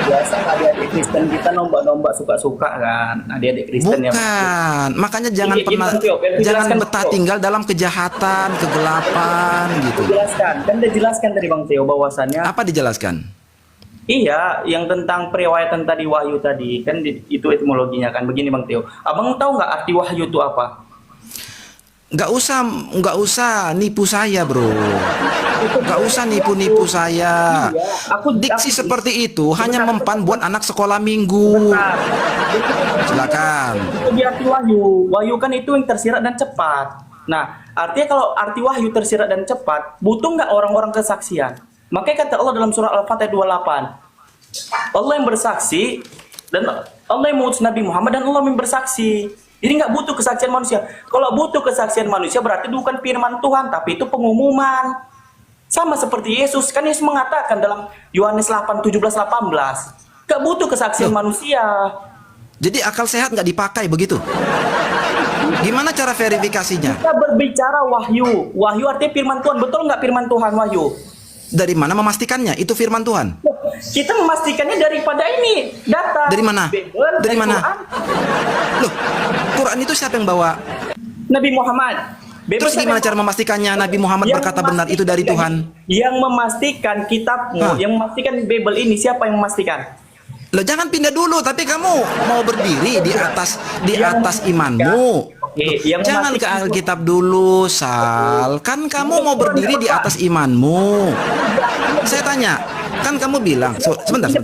Biasa adik-adik Kristen kita nombak-nombak suka-suka kan, adik-adik Kristen yang Bukan, makanya jangan Ini, pernah Bang Teo, biar jangan dijelaskan, betah Bang Teo. tinggal dalam kejahatan, kegelapan gitu. dijelaskan. Kan udah jelaskan tadi Bang Teo bahwasannya Apa dijelaskan? iya, yang tentang periwayatan tadi wahyu tadi kan itu etimologinya kan begini Bang Teo. Abang tahu nggak arti wahyu itu apa? Nggak usah nipu saya, bro. Nggak usah nipu-nipu saya. Diksi seperti itu hanya mempan buat anak sekolah minggu. Bentar. Silakan. Di arti wahyu, wahyu kan itu yang tersirat dan cepat. Nah, artinya kalau arti wahyu tersirat dan cepat, butuh nggak orang-orang kesaksian? Makanya kata Allah dalam surah Al-Fatih 28, Allah yang bersaksi dan Allah yang mengutus Nabi Muhammad dan Allah yang bersaksi. Jadi nggak butuh kesaksian manusia. Kalau butuh kesaksian manusia berarti itu bukan firman Tuhan, tapi itu pengumuman. Sama seperti Yesus, kan Yesus mengatakan dalam Yohanes 8, 17, 18, nggak butuh kesaksian manusia. Jadi akal sehat nggak dipakai begitu? Gimana cara verifikasinya? Kita berbicara wahyu. Wahyu artinya firman Tuhan. Betul nggak firman Tuhan wahyu? Dari mana memastikannya? Itu firman Tuhan. Kita memastikannya daripada ini data. Dari mana? Bible, Dari mana? Quran. Loh, Quran itu siapa yang bawa? Nabi Muhammad. Bible Terus gimana cara memastikannya Nabi Muhammad Yang berkata benar itu dari memastikan- Tuhan? Yang memastikan kitabmu, Hah? yang memastikan Bible ini siapa yang memastikan? Loh, jangan pindah dulu, tapi kamu mau berdiri di atas imanmu. Oke, yang Jangan ke memastikan- Alkitab dulu, Sal. Kan kamu mau berdiri di atas imanmu. Saya tanya, kan kamu bilang, sebentar, Sal.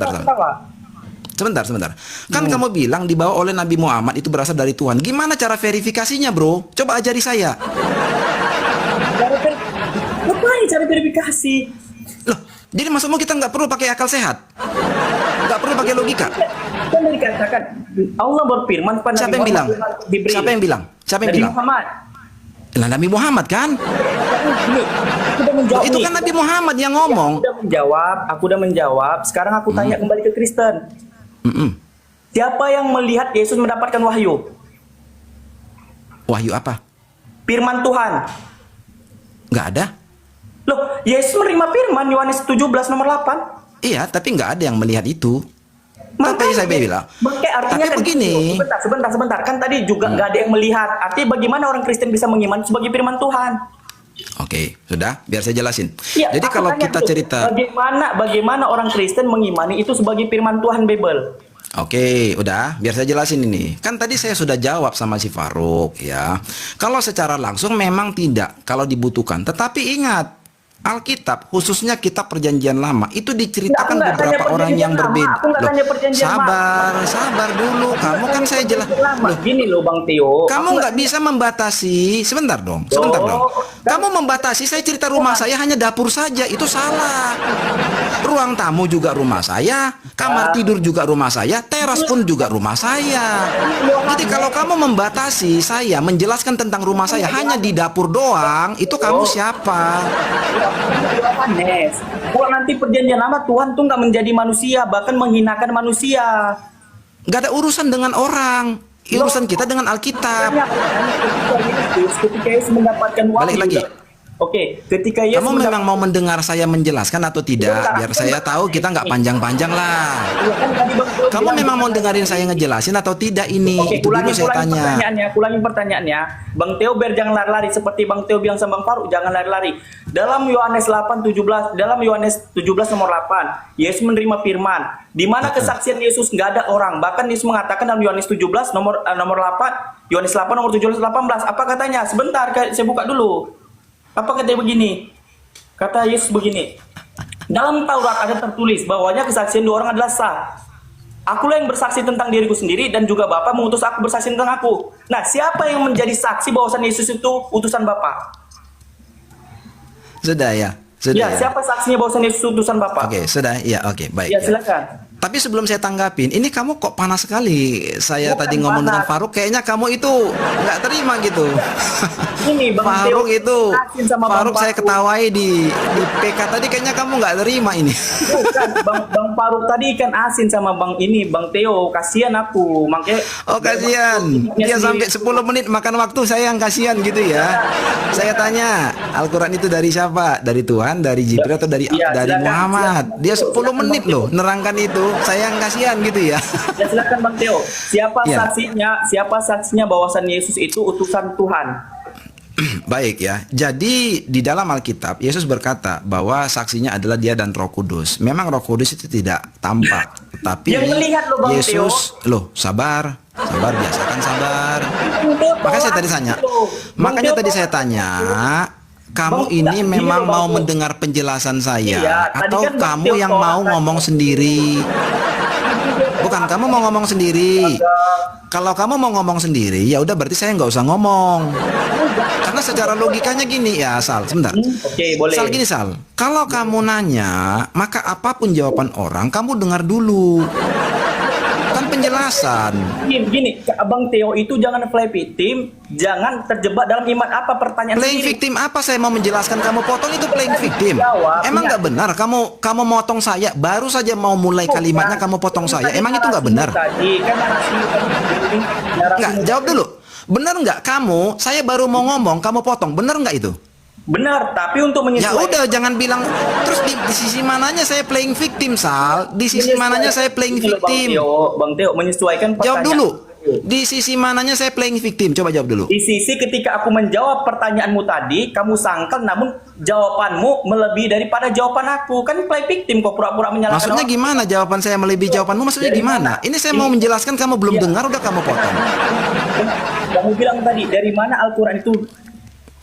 Sebentar. Kan kamu bilang dibawa oleh Nabi Muhammad itu berasal dari Tuhan. Gimana cara verifikasinya, bro? Coba ajari saya. Ngapain cara verifikasi? Loh, jadi maksudmu kita nggak perlu pakai akal sehat? Nggak perlu pakai logika? Kan dikatakan Allah berfirman kepada Siapa Nabi yang bilang? Muhammad, Jibril. Siapa yang bilang? Siapa yang Nabi bilang? Muhammad. Lah, Nabi Muhammad kan? Ini, aku udah menjawab Itu nih. kan Nabi Muhammad yang ngomong. Aku udah menjawab. Sekarang aku tanya kembali ke Kristen. Mm-mm. Siapa yang melihat Yesus mendapatkan wahyu? Wahyu apa? Firman Tuhan. Nggak ada. Loh, Yesus menerima firman Yohanes 17 nomor 8. Iya, tapi nggak ada yang melihat itu. Tapi saya bilang. Makanya artinya Tapi kan begini. Sebentar. Kan tadi juga nggak ada yang melihat. Artinya bagaimana orang Kristen bisa mengimani sebagai firman Tuhan? Oke, sudah. Biar saya jelasin. Ya, Jadi aku kalau tanya kita dulu, cerita, bagaimana orang Kristen mengimani itu sebagai firman Tuhan Bible? Oke, udah, biar saya jelasin ini. Kan tadi saya sudah jawab sama si Faruk ya. Kalau secara langsung memang tidak, kalau dibutuhkan. Tetapi ingat, Alkitab, khususnya kitab Perjanjian Lama, itu diceritakan Nggak tanya beberapa orang perjanjian yang lama, berbeda. aku nggak Loh, tanya perjanjian sabar dulu. Kamu kan saya jelas. lama. Loh, Gini loh Bang Teo. kamu nggak bisa membatasi. Sebentar dong. Kamu membatasi, saya cerita rumah saya hanya dapur saja, itu salah. Ruang tamu juga rumah saya, kamar tidur juga rumah saya, teras pun juga rumah saya. Jadi kalau kamu membatasi saya menjelaskan tentang rumah saya hanya di dapur doang, itu kamu siapa? Yohanes. Kalau nanti perjanjian lama Tuhan tuh nggak menjadi manusia, bahkan menghinakan manusia. Nggak ada urusan dengan orang, urusan kita dengan Alkitab. Ketika Yesus mendapatkan wahyu. Balik lagi. Oke, ketika Yesus Kamu memang mau mendengar saya menjelaskan atau tidak? Biar saya tahu kita nggak panjang-panjang lah. Kamu memang mau dengerin saya ngejelasin atau tidak ini? Oke, Itu dulu saya tanya. Ulangin pertanyaannya. Bang Teo biar jangan lari-lari seperti Bang Teo bilang sama Bang Faruk, jangan lari-lari. Dalam Yohanes 8:17, dalam Yohanes 17 nomor 8, Yesus menerima firman, di mana kesaksian Yesus nggak ada orang. Bahkan Yesus mengatakan dalam Yohanes 17 nomor 8, Yohanes 8 nomor 17 18, apa katanya? Sebentar, saya buka dulu. Apa katanya begini? Kata Yesus begini, dalam Taurat ada tertulis bahwanya kesaksian dua orang adalah sah. Akulah yang bersaksi tentang diriku sendiri dan juga Bapa mengutus aku bersaksi tentang aku. Nah, siapa yang menjadi saksi bahwasan Yesus itu utusan Bapa? Sudah ya. Ya, siapa saksinya bahwasan Yesus itu utusan Bapa? Oke, sudah. Ya, oke, baik. Ya, silakan. Tapi sebelum saya tanggapin, ini kamu kok panas sekali. Saya Bukan tadi ngomong dengan panas. Faruk, kayaknya kamu itu nggak terima gitu. Ini Bang Faruk Teo itu, jelasin sama Bang Faruk saya Faruk. ketawai di PK tadi, kayaknya kamu nggak terima ini. Bukan, Bang Faruk tadi ikan asin sama Bang Teo, kasihan aku. Makanya Oh kasihan, dia sampai 10 menit makan waktu saya yang kasihan gitu ya. Saya tanya, Al-Quran itu dari siapa? Dari Tuhan, dari Jibril atau dari Ya, silakan, Muhammad? silakan. Dia 10 Silakan, menit Bang Teo. loh nerangkan itu. Saya yang kasihan gitu ya. Ya, silakan Bang Teo. Siapa Ya. saksinya bahwasan Yesus itu utusan Tuhan? Baik ya. Jadi di dalam Alkitab Yesus berkata bahwa saksinya adalah Dia dan Roh Kudus. Memang Roh Kudus itu tidak tampak, tapi Yang melihat loh, Bang Yesus, loh, sabar, biasakan sabar. Makanya saya tadi tanya. Makanya tadi saya tanya, kamu Bang, ini gini memang loh, Bang mau Teo. mendengar penjelasan saya Iya, tadi atau kan Bang kamu Teo yang mau tolak ngomong tadi. sendiri? Bukan, kamu mau ngomong sendiri. Kalau kamu mau ngomong sendiri, ya udah berarti saya nggak usah ngomong. Karena secara logikanya gini ya, Sal, sebentar. Oke, boleh. Sal gini, Sal. Kalau kamu nanya, maka apapun jawaban orang, kamu dengar dulu. Kan penjelasan. Gini, Abang Teo itu jangan play victim, jangan terjebak dalam iman apa pertanyaan Playing sendiri. victim apa saya mau menjelaskan kamu potong itu playing victim. Jawab, Emang iya. nggak benar kamu motong saya baru saja mau mulai kalimatnya kamu potong saya. Emang itu nggak benar? Tadi kan narasimu tadi, Nggak, jawab dulu. Benar nggak kamu? Saya baru mau ngomong, kamu potong. Benar nggak itu? Benar, tapi untuk Ya menyesuaikan. udah, jangan bilang. Terus di sisi mananya saya playing victim, Sal? Di sisi mananya saya playing Ini loh, victim? Bang Teo menyesuaikan Jawab pertanyaan. dulu. Di sisi mananya saya playing victim? Coba jawab dulu. Di sisi ketika aku menjawab pertanyaanmu tadi, kamu sangkal namun jawabanmu melebihi daripada jawaban aku. Kan play victim kok pura-pura menyalahkan Maksudnya orang. gimana jawaban saya melebihi jawabanmu? Maksudnya Dari gimana? mana? Ini saya mau menjelaskan, kamu belum Iya. dengar, udah kamu potong. Kamu bilang tadi dari mana Al-Quran itu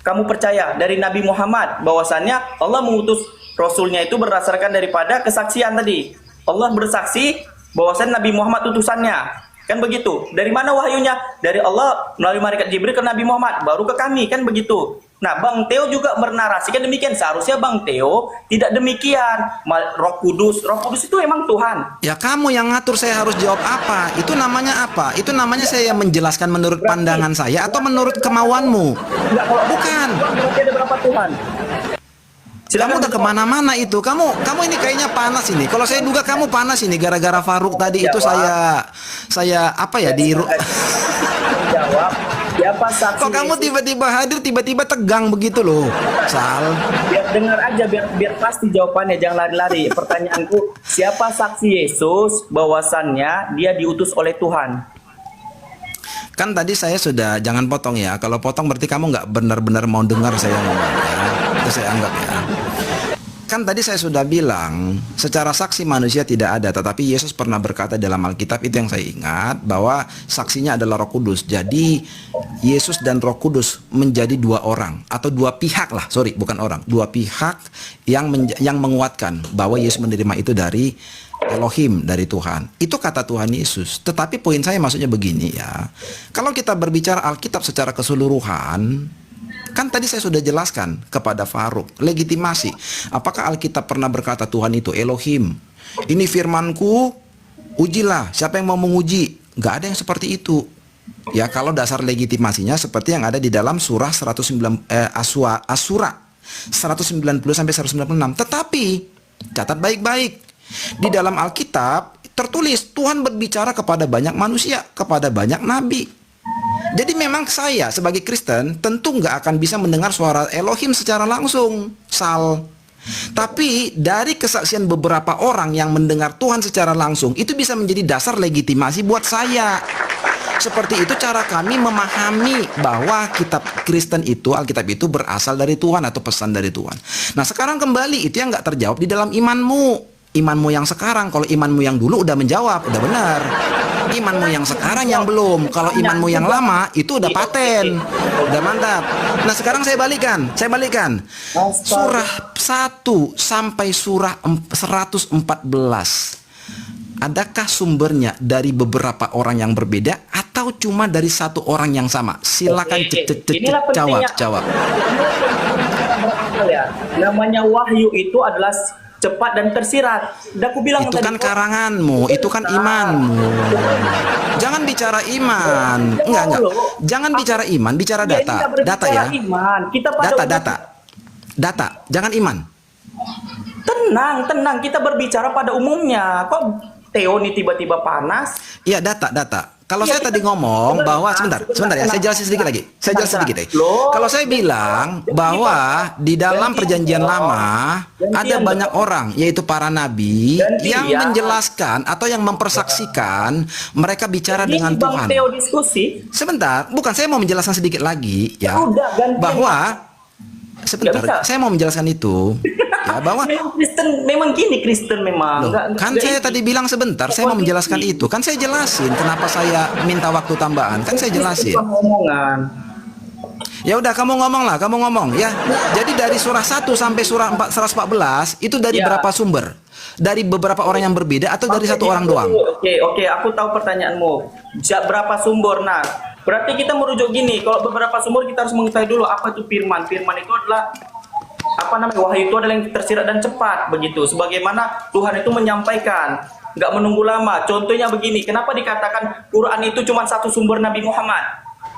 kamu percaya dari Nabi Muhammad bahwasannya Allah mengutus Rasulnya itu berdasarkan daripada kesaksian tadi. Allah bersaksi bahwasan Nabi Muhammad utusannya. Kan begitu. Dari mana wahyunya? Dari Allah melalui malaikat Jibril ke Nabi Muhammad, baru ke kami, kan begitu. Nah, Bang Teo juga menarasikan demikian. Seharusnya Bang Teo tidak demikian. Roh Kudus itu emang Tuhan. Ya kamu yang ngatur saya harus jawab apa? Itu namanya apa? Itu namanya saya menjelaskan menurut pandangan saya atau menurut kemauanmu? Enggak, kalau Bukan. berarti ada berapa Tuhan? Kamu udah kemana-mana itu. Kamu ini kayaknya panas ini. Kalau saya duga kamu panas ini gara-gara Faruk tadi itu saya apa ya di jawab. Siapa saksi? kok kamu Yesus? tiba-tiba hadir tiba-tiba tegang begitu loh, Sal. Biar dengar aja, biar pasti jawabannya, jangan lari-lari. Pertanyaanku, siapa saksi Yesus bahwasannya dia diutus oleh Tuhan? Kan tadi saya sudah, jangan potong ya. Kalau potong berarti kamu nggak benar-benar mau dengar saya ngomong ya. Itu saya anggap ya. Kan tadi saya sudah bilang, secara saksi manusia tidak ada, tetapi Yesus pernah berkata dalam Alkitab, itu yang saya ingat, bahwa saksinya adalah Roh Kudus. Jadi Yesus dan Roh Kudus menjadi dua orang atau dua pihak lah, sorry, bukan orang, dua pihak yang menguatkan bahwa Yesus menerima itu dari Elohim, dari Tuhan. Itu kata Tuhan Yesus. Tetapi poin saya maksudnya begini ya. Kalau kita berbicara Alkitab secara keseluruhan, kan tadi saya sudah jelaskan kepada Faruk, legitimasi. Apakah Alkitab pernah berkata Tuhan itu Elohim? Ini firmanku, ujilah. Siapa yang mau menguji? Gak ada yang seperti itu. Ya, kalau dasar legitimasinya seperti yang ada di dalam surah 109 Asura 190 sampai 196. Tetapi catat baik-baik. Di dalam Alkitab tertulis Tuhan berbicara kepada banyak manusia, kepada banyak nabi. Jadi memang saya sebagai Kristen tentu nggak akan bisa mendengar suara Elohim secara langsung, Sal. Tapi dari kesaksian beberapa orang yang mendengar Tuhan secara langsung, itu bisa menjadi dasar legitimasi buat saya. Seperti itu cara kami memahami bahwa kitab Kristen itu, Alkitab itu berasal dari Tuhan atau pesan dari Tuhan. Nah sekarang kembali, itu yang nggak terjawab di dalam imanmu. Imanmu yang sekarang, kalau imanmu yang dulu udah menjawab, udah benar. Imanmu yang sekarang yang belum. Kalau imanmu yang lama itu udah paten, udah mantap. Nah sekarang saya balikan. Surah 1 sampai surah 114. Adakah sumbernya dari beberapa orang yang berbeda atau cuma dari satu orang yang sama? Silakan jawab. Namanya wahyu itu adalah cepat dan tersirat. Udah aku bilang itu tadi, kan karanganmu, itu kan imanmu. Jangan bicara iman. Enggak. Jangan bicara iman, bicara data. Data ya. Iman. Kita pada Data. Jangan iman. Tenang. Kita berbicara pada umumnya. Kok Theo nih tiba-tiba panas? Iya, data. Kalau saya tadi ngomong bahwa sebentar ya, saya jelasin sedikit lagi. Kalau saya bilang bahwa di dalam perjanjian lama ada banyak orang, yaitu para nabi yang menjelaskan atau yang mempersaksikan mereka bicara dengan Tuhan. Bang Theo diskusi. Sebentar, bukan, saya mau menjelaskan sedikit lagi ya. Bahwa sebentar, saya mau menjelaskan itu. Ya, bahwa memang Kristen memang. Kan saya tadi bilang sebentar, saya mau menjelaskan itu. Kan saya jelasin kenapa saya minta waktu tambahan. Kan saya jelasin. Ya udah, kamu ngomong ya. Jadi dari surah 1 sampai surah 114 itu dari berapa sumber? Dari beberapa orang yang berbeda atau dari satu orang doang? Oke, aku tahu pertanyaanmu. Berapa sumber? Nah, berarti kita merujuk gini. Kalau beberapa sumber kita harus mengetahui dulu apa itu firman. Firman itu adalah wahyu itu adalah yang tersirat dan cepat, begitu. Sebagaimana Tuhan itu menyampaikan, nggak menunggu lama. Contohnya begini, kenapa dikatakan Quran itu cuma satu sumber Nabi Muhammad?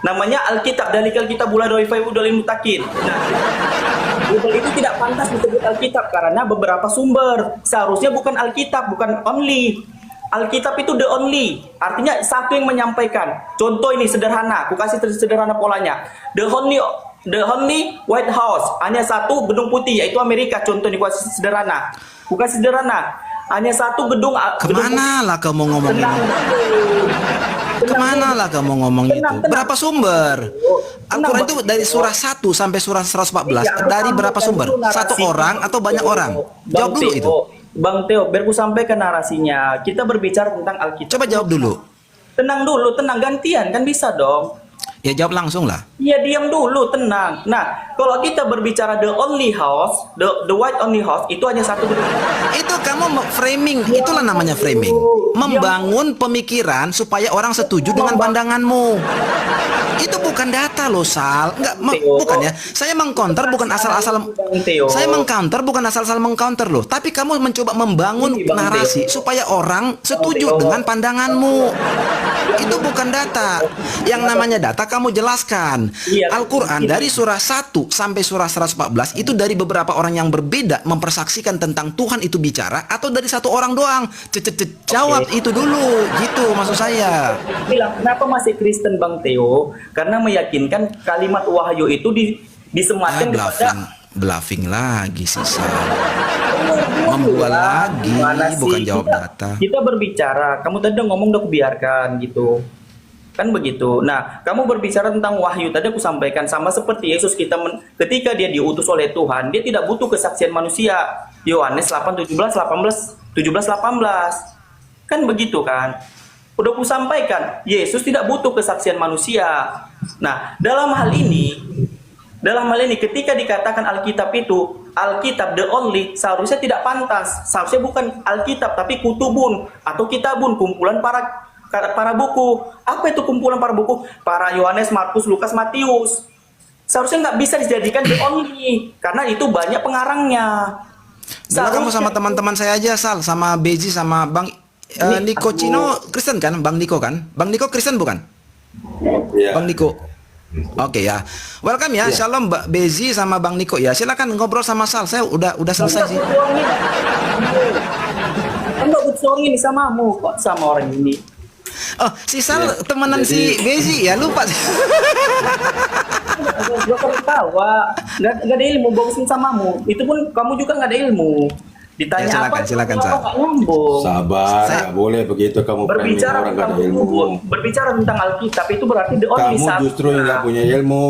Namanya Alkitab, dalikal kitab la raiba fihi hudal lil muttaqin. Nah, itu tidak pantas disebut Alkitab karena beberapa sumber. Seharusnya bukan Alkitab, bukan only. Alkitab itu the only, artinya satu yang menyampaikan. Contoh ini sederhana, aku kasih sederhana polanya. The only White House, hanya satu gedung putih, yaitu Amerika. Contoh ini sederhana, bukan sederhana, hanya satu gedung. Kemana lah kamu ngomong itu? Kemana lah kamu ngomong itu? Berapa sumber? Al-Quran itu dari surah 1 sampai surah 114. Dari berapa sumber? Satu orang atau banyak orang? Jawab dulu itu. Bang Theo, biar ku sampaikan narasinya. Kita berbicara tentang Alkitab. Coba jawab dulu. Tenang dulu, gantian, kan bisa dong. Ya jawab langsung lah. Ya diam dulu, tenang. Nah, kalau kita berbicara the only house, the white only house, itu hanya satu gedung. Itu kamu framing, itulah namanya framing. Membangun pemikiran supaya orang setuju dengan pandanganmu. Itu bukan data loh, Sal. Enggak, bukan ya. Saya mengcounter bukan asal-asal. Saya mengcounter bukan asal-asal mengcounter loh. Tapi kamu mencoba membangun narasi supaya orang setuju dengan pandanganmu. Itu bukan data. Yang namanya data kamu jelaskan. Al-Quran dari surah 1 sampai surah 114 itu dari beberapa orang yang berbeda mempersaksikan tentang Tuhan itu bicara atau dari satu orang doang. Jawab itu dulu, gitu maksud saya. Bilang kenapa masih Kristen Bang Theo? Karena meyakinkan kalimat wahyu itu disematkan kepada bluffing lagi sisa. Membual lagi, bukan jawab data. Kita berbicara, kamu tadi ngomong udah kubiarkan gitu. Kan begitu. Nah, kamu berbicara tentang wahyu, tadi aku sampaikan sama seperti Yesus, ketika dia diutus oleh Tuhan, dia tidak butuh kesaksian manusia. Yohanes 8, 17, 18, 17, 18. Kan begitu kan? Udah ku sampaikan, Yesus tidak butuh kesaksian manusia. Nah, dalam hal ini ketika dikatakan Alkitab itu, Alkitab the only, seharusnya tidak pantas. Seharusnya bukan Alkitab, tapi kutubun atau kitabun, kumpulan para buku. Apa itu kumpulan para buku? Para Yohanes, Markus, Lukas, Matius. Seharusnya nggak bisa dijadikan the only, karena itu banyak pengarangnya. Dulu kamu sama teman-teman saya aja, Sal, sama Beji, sama Bang Niko Cino Kristen kan? Bang Niko kan? Bang Niko Kristen bukan? Iya. Bang Niko. Oke ya. Welcome ya. Shalom Mbak Bezi sama Bang Niko ya. Silakan ngobrol sama Sal. Saya udah selesai sih. Enggak butuh ini samamu kok sama orang ini. Oh, si Sal temenan si Bezi ya, lupa. Gue ketawa, nggak ada ilmu, boxing samamu. Itu pun kamu juga nggak ada ilmu. Ditanya Ya, silakan, apa Sal. nggak nyambung. Sabar, nggak boleh begitu kamu framing Berbicara orang nggak tentang ada ilmu. berbicara tentang Alkitab itu berarti the only Kamu satu. justru yang nggak punya ilmu.